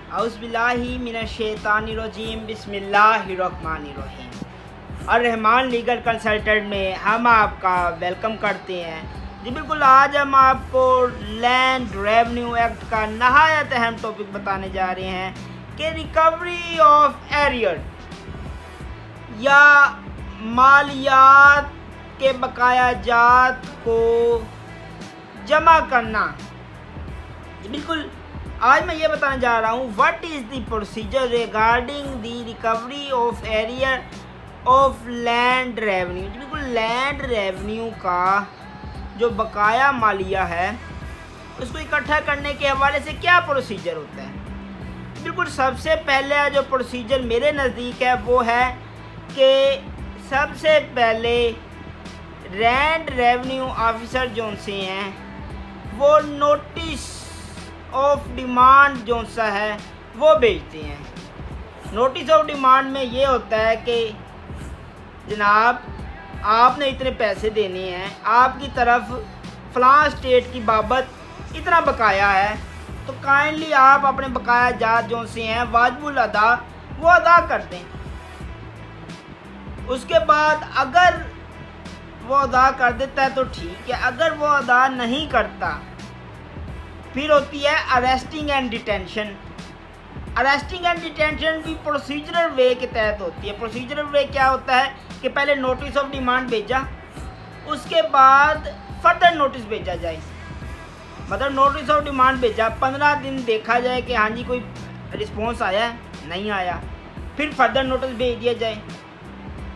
औज़ुबिल्लाहि मिनश्शैतानिर्रजीम बिस्मिल्लाहिर्रहमानिर्रहीम। और Rahman legal consultant में हम आपका वेलकम करते हैं जी। बिल्कुल, आज हम आपको लैंड रेवेन्यू एक्ट का नहायत अहम टॉपिक बताने जा रहे हैं कि रिकवरी ऑफ एरियर या मालियात के बकाया जात को जमा करना। बिल्कुल, आज मैं ये बताने जा रहा हूँ what is the procedure regarding the recovery of arrear of land revenue. बिल्कुल, लैंड रेवेन्यू का जो बकाया मालिया है उसको इकट्ठा करने के हवाले से क्या प्रोसीजर होता है। बिल्कुल, सबसे पहले जो प्रोसीजर मेरे नज़दीक है वो है कि सबसे पहले लैंड रेवेन्यू ऑफिसर जो से हैं वो नोटिस ऑफ डिमांड जो सा है वो भेजते हैं। नोटिस ऑफ डिमांड में ये होता है कि जनाब, आपने इतने पैसे देने हैं, आपकी तरफ फ़लाँ स्टेट की बाबत इतना बकाया है, तो काइंडली आप अपने बकाया जात जो से हैं वाजिबुल अदा वो अदा कर दें। उसके बाद अगर वो अदा कर देता है तो ठीक है, अगर वो अदा नहीं करता फिर होती है arresting and detention. Arresting and detention भी प्रोसीजरल वे के तहत होती है। प्रोसीजरल वे क्या होता है कि पहले नोटिस ऑफ डिमांड भेजा, उसके बाद फर्दर नोटिस भेजा जाए। मतलब नोटिस ऑफ डिमांड भेजा, 15 दिन देखा जाए कि हाँ जी कोई रिस्पॉन्स आया है, नहीं आया, फिर फर्दर नोटिस भेज दिया जाए।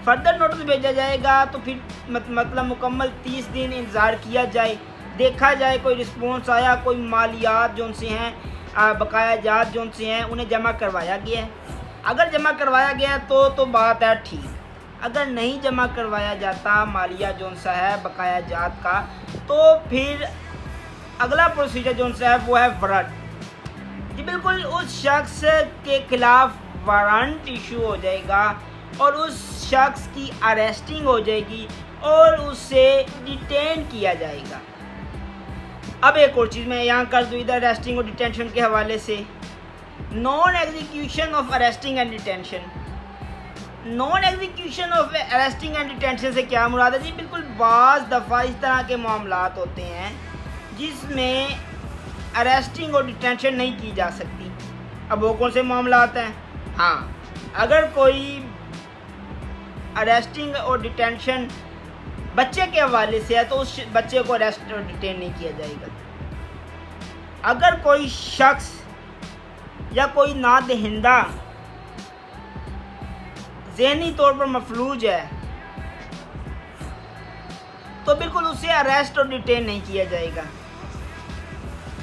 फर्दर नोटिस भेजा जाएगा तो फिर मतलब मुकम्मल 30 दिन इंतज़ार किया जाए, देखा जाए कोई रिस्पॉन्स आया, कोई मालियात जो से हैं बकाया जात जो से हैं उन्हें जमा करवाया गया है। अगर जमा करवाया गया तो बात है ठीक। अगर नहीं जमा करवाया जाता मालिया जो सा है बकाया जात का, तो फिर अगला प्रोसीजर जो सा है वो है वारंट जी। बिल्कुल, उस शख्स के ख़िलाफ़ वारंट इशू हो जाएगा और उस शख्स की अरेस्टिंग हो जाएगी और उसे डिटेन किया जाएगा। अब एक और चीज़ मैं यहाँ कर दूँ इधर अरेस्टिंग और डिटेंशन के हवाले से। Non execution of arresting and detention. Non execution of arresting and detention से क्या मुराद है जी। बिल्कुल, बाज़ दफ़ा इस तरह के मामलात होते हैं जिसमें अरेस्टिंग और डिटेंशन नहीं की जा सकती। अब वो कौन से मामलात हैं? हाँ, अगर कोई अरेस्टिंग और डिटेंशन बच्चे के हवाले से है तो उस बच्चे को अरेस्ट और डिटेन नहीं किया जाएगा। अगर कोई शख्स या कोई नादहिंदा ज़हनी तौर पर मफलूज है तो बिल्कुल उसे अरेस्ट और डिटेन नहीं किया जाएगा।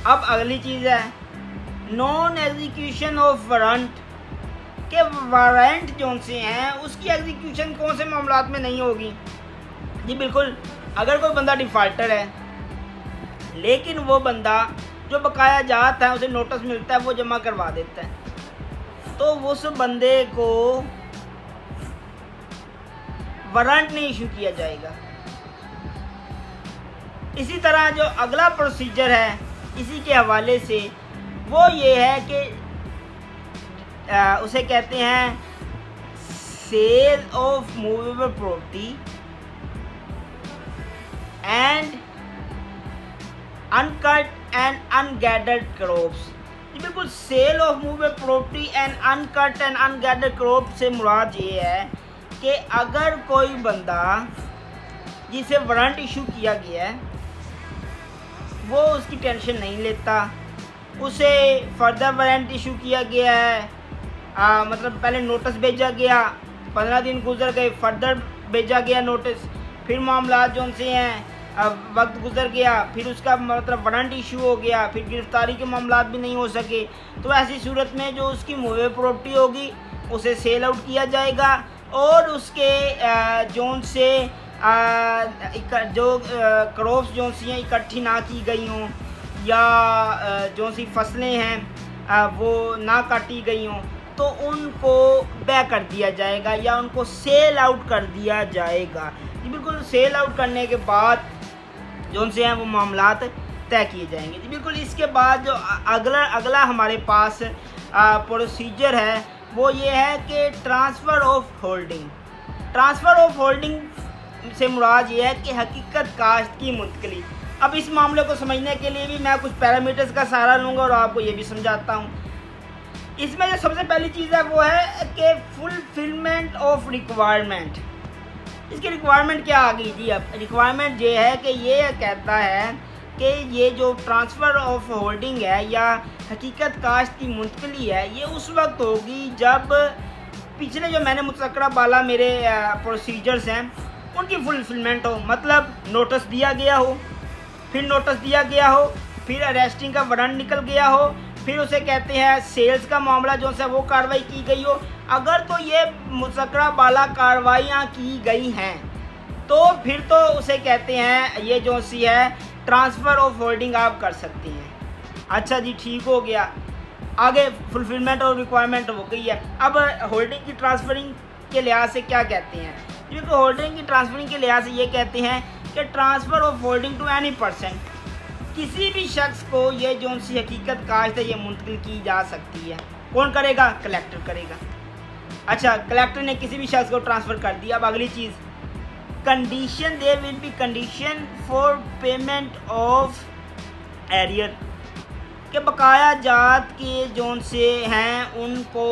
अब अगली चीज़ है नॉन एग्जीक्यूशन ऑफ वारंट के वारंट जो से हैं उसकी एग्जीक्यूशन कौन से मामलात में नहीं होगी जी। बिल्कुल, अगर कोई बंदा डिफ़ाल्टर है लेकिन वो बंदा जो बकाया जात है उसे नोटिस मिलता है वो जमा करवा देता है, तो उस बंदे को वारंट नहीं इशू किया जाएगा। इसी तरह जो अगला प्रोसीजर है इसी के हवाले से वो ये है कि उसे कहते हैं sale of movable property and uncut and ungathered crops. बिल्कुल, sale of movable property and uncut and ungathered crop से मुराद ये है कि अगर कोई बंदा जिसे वारंट इशू किया गया है वो उसकी टेंशन नहीं लेता, उसे फर्दर वारंट इशू किया गया है, मतलब पहले नोटिस भेजा गया, 15 दिन गुजर गए, फर्दर भेजा गया नोटिस, फिर मामला जो से हैं वक्त गुजर गया, फिर उसका मतलब वारंट इशू हो गया, फिर गिरफ्तारी के मामला भी नहीं हो सके, तो ऐसी सूरत में जो उसकी मूवेबल प्रॉपर्टी होगी उसे सेल आउट किया जाएगा और उसके जोन से जो क्रॉप्स जो सी हैं इकट्ठी ना की गई हों या जो सी फसलें हैं वो ना काटी गई हों तो उनको बै कर दिया जाएगा या उनको सेल आउट कर दिया जाएगा जी। बिल्कुल, सेल आउट करने के बाद जो उनसे हैं वो मामलात तय किए जाएंगे जी। बिल्कुल, इसके बाद जो अगला हमारे पास प्रोसीजर है वो ये है कि transfer of holding. Transfer of holding से मुराद ये है कि हकीकत काश्त की मुंतकली। अब इस मामले को समझने के लिए भी मैं कुछ पैरामीटर्स का सहारा लूँगा और आपको ये भी समझाता हूँ। इसमें जो सबसे पहली चीज़ है वो है कि फुलफिलमेंट ऑफ रिक्वायरमेंट। इसकी रिक्वायरमेंट क्या आ गई जी? अब रिक्वायरमेंट ये है कि ये कहता है कि ये जो ट्रांसफ़र ऑफ होल्डिंग है या हकीकत काश्त की मुंतकली है ये उस वक्त होगी जब पिछले जो मैंने मुतज़क्करा बाला मेरे प्रोसीजर्स हैं उनकी फुलफिलमेंट हो। मतलब नोटिस दिया गया हो, फिर नोटिस दिया गया हो, फिर अरेस्टिंग का वारंट निकल गया हो, फिर उसे कहते हैं सेल्स का मामला जो है वो कार्रवाई की गई हो। अगर तो ये मुतज़क्करा बाला कार्रवाइयाँ की गई हैं तो फिर तो उसे कहते हैं ये जो सी है ट्रांसफ़र ऑफ होल्डिंग आप कर सकती हैं। अच्छा जी, ठीक हो गया। आगे फुलफिलमेंट और रिक्वायरमेंट हो गई है। अब होल्डिंग की ट्रांसफरिंग के लिहाज से क्या कहते हैं? क्योंकि होल्डिंग की ट्रांसफरिंग के लिहाज से ये कहते हैं कि transfer of holding to any person, किसी भी शख्स को ये जो सी हकीकत काश्त है ये मुंतकिल की जा सकती है। कौन करेगा? कलेक्टर करेगा। अच्छा, कलेक्टर ने किसी भी शख्स को ट्रांसफ़र कर दिया। अब अगली चीज़, condition, there will be condition for payment of arrear, के बकाया जात के जोन से हैं उनको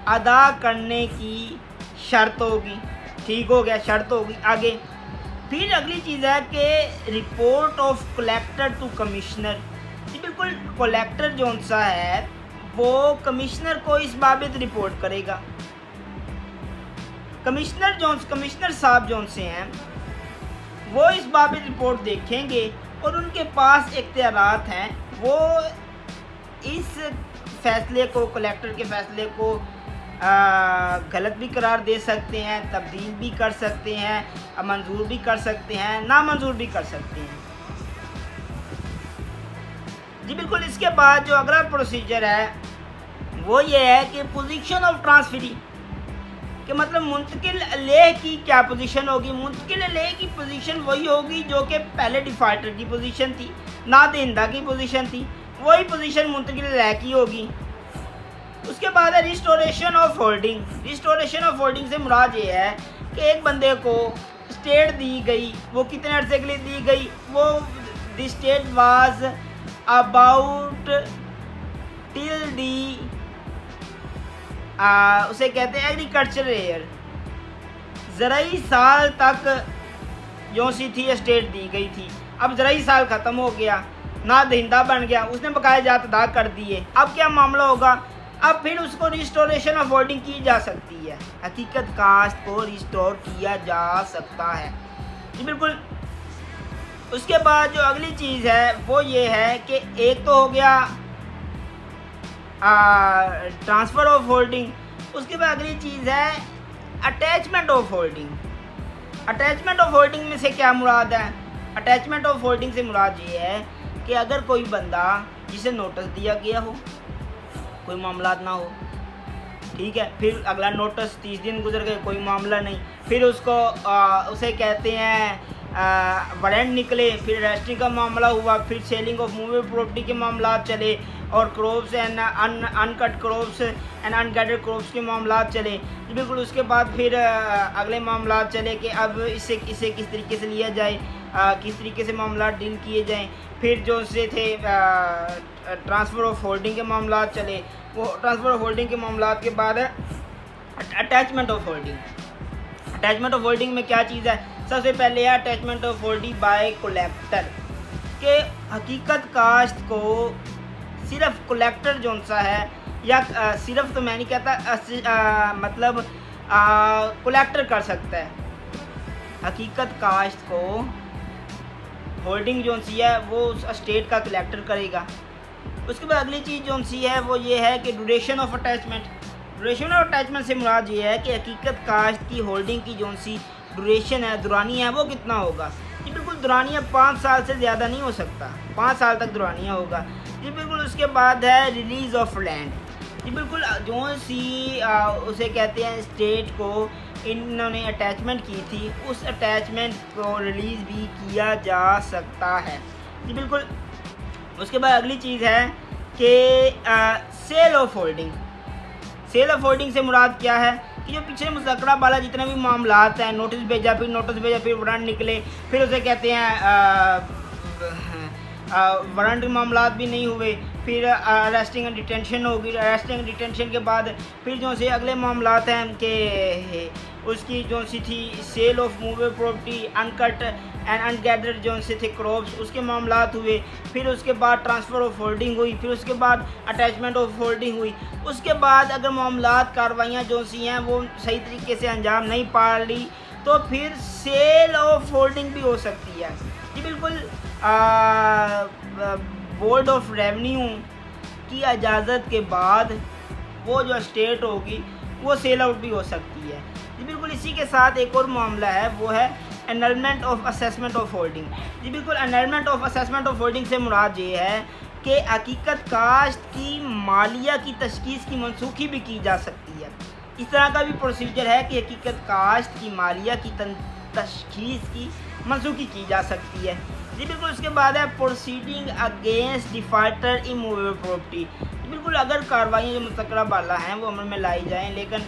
अदा करने की शर्त होगी। ठीक हो गया, शर्त होगी। आगे फिर अगली चीज़ है कि report of collector to commissioner. जी बिल्कुल, कलेक्टर जोन सा है वो कमिश्नर को इस बाबत रिपोर्ट करेगा। कमिश्नर साहब जोन से हैं वो इस बाबत रिपोर्ट देखेंगे और उनके पास इख्तियारात हैं। वो इस फैसले को, कलेक्टर के फैसले को गलत भी करार दे सकते हैं, तब्दील भी कर सकते हैं, मंजूर भी कर सकते हैं, नामंजूर भी कर सकते हैं। जी बिल्कुल। इसके बाद जो अगला प्रोसीजर है वो ये है कि पोजीशन ऑफ ट्रांसफरी, कि मतलब मुंतकिल लेह की क्या पोजीशन होगी? मुंतकिल लेह की पोजीशन वही होगी जो कि पहले डिफाल्टर की पोजीशन थी, ना देंदा की पोजीशन थी, वही पोजीशन मुंतकिल लेह की होगी। उसके बाद है restoration of holding. Restoration of holding से मुराद ये है कि एक बंदे को स्टेट दी गई, वो कितने अर्से के लिए दी गई? वो the state was about till the उसे कहते हैं एग्रीकल्चर ईयर, ज़राई साल तक जो सी थी स्टेट दी गई थी। अब ज़राई साल ख़त्म हो गया, ना दहिंदा बन गया, उसने बकाया जात अदा कर दिए। अब क्या मामला होगा? अब फिर उसको रिस्टोरेशन ऑफ होल्डिंग की जा सकती है, हकीकत काश्त को रिस्टोर किया जा सकता है। जी बिल्कुल। उसके बाद जो अगली चीज़ है वो ये है कि एक तो हो गया ट्रांसफ़र ऑफ होल्डिंग, उसके बाद अगली चीज़ है attachment of holding. Attachment of holding में से क्या मुराद है? अटैचमेंट ऑफ होल्डिंग से मुराद ये है कि अगर कोई बंदा जिसे नोटिस दिया गया हो, कोई मामला ना हो, ठीक है, फिर अगला नोटिस 30 दिन गुजर गए, कोई मामला नहीं, फिर उसको उसे कहते हैं वारंट निकले, फिर रजिस्ट्री का मामला हुआ, फिर सेलिंग ऑफ मूवेबल प्रॉपर्टी के मामला चले और crops and uncut crops and ungathered crops के मामला चले। बिल्कुल। उसके बाद फिर अगले मामला चले कि अब इसे किस तरीके से लिया जाए, किस तरीके से मामला डील किए जाएं। फिर जो से थे ट्रांसफ़र ऑफ होल्डिंग के मामला चले, वो ट्रांसफ़र ऑफ होल्डिंग के मामला के बाद है attachment of holding. Attachment of holding में क्या चीज़ है? सबसे पहले है attachment of holding bye collector, के हकीकत काश्त को सिर्फ कलेक्टर जो सा है, या सिर्फ तो मैं नहीं कहता, मतलब कलेक्टर कर सकता है हकीकत काश्त को। होल्डिंग जो सी है वो स्टेट का कलेक्टर करेगा। उसके बाद अगली चीज़ जो सी है वो ये है कि duration of attachment. Duration of attachment से मुराद ये है कि हकीकत काश्त की होल्डिंग की जो सी ड्यूरेशन है, दुरानिया है, वो कितना होगा? जी बिल्कुल, दुरानिया 5 साल से ज़्यादा नहीं हो सकता, 5 साल तक दुरानिया होगा। जी बिल्कुल। उसके बाद है रिलीज़ ऑफ लैंड। जी बिल्कुल, जो सी उसे कहते हैं स्टेट को इन्होंने अटैचमेंट की थी, उस अटैचमेंट को रिलीज़ भी किया जा सकता है। जी बिल्कुल। उसके बाद अगली चीज़ है कि sale of holding. Sale of holding से मुराद क्या है कि जो पिछले मुज़क्करा वाला जितने भी मामलात हैं, नोटिस भेजा फिर वारंट निकले, फिर उसे कहते हैं वारंट के मामलात भी नहीं हुए, फिर अरेस्टिंग एंड डिटेंशन होगी। अरेस्टिंग एंड डिटेंशन के बाद फिर जो से अगले मामलात हैं कि उसकी जो सी थी sale of movable property, uncut and ungathered जो से थे क्रॉप्स, उसके मामलात हुए। फिर उसके बाद ट्रांसफ़र ऑफ होल्डिंग हुई, फिर उसके बाद अटैचमेंट ऑफ होल्डिंग हुई। उसके बाद अगर मामलात कार्रवाइयाँ जो सी हैं वो सही तरीके से अंजाम नहीं पा रही तो फिर सेल ऑफ होल्डिंग भी हो सकती है। जी बिल्कुल, बोर्ड ऑफ रेवेन्यू की इजाज़त के बाद वो जो स्टेट होगी वो सेल आउट भी हो सकती है। जी बिल्कुल, इसी के साथ एक और मामला है, वो है annulment of assessment of holding. जी बिल्कुल, annulment of assessment of holding से मुराद ये है कि हकीकत काश्त की मालिया की तशखीस की मनसूखी भी की जा सकती है। इस तरह का भी प्रोसीजर है कि हकीकत काश्त की मालिया की तशखीस की मनसूखी की जा सकती है। जी बिल्कुल, उसके बाद है proceeding against defaulter immovable property. बिल्कुल, अगर कार्रवाई जो मुस्तकरा वाला हैं वो अमल में लाई जाएँ, लेकिन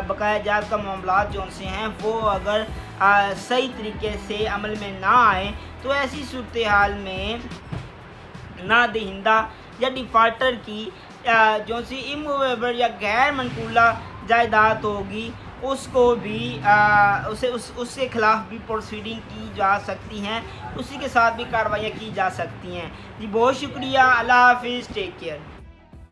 बकाया जात का मामलात जो से हैं वो अगर सही तरीके से अमल में ना आए तो ऐसी सूरत हाल में ना दहिंदा या डिफ़ाल्टर की जो सी इमूवेबल या गैर मनकूला जायदाद होगी उसको भी उसके ख़िलाफ़ भी प्रोसीडिंग की जा सकती हैं, उसी के साथ भी कार्रवाइयाँ की जा सकती हैं। जी बहुत शुक्रिया, अल्लाह हाफ़िज़, टेक केयर।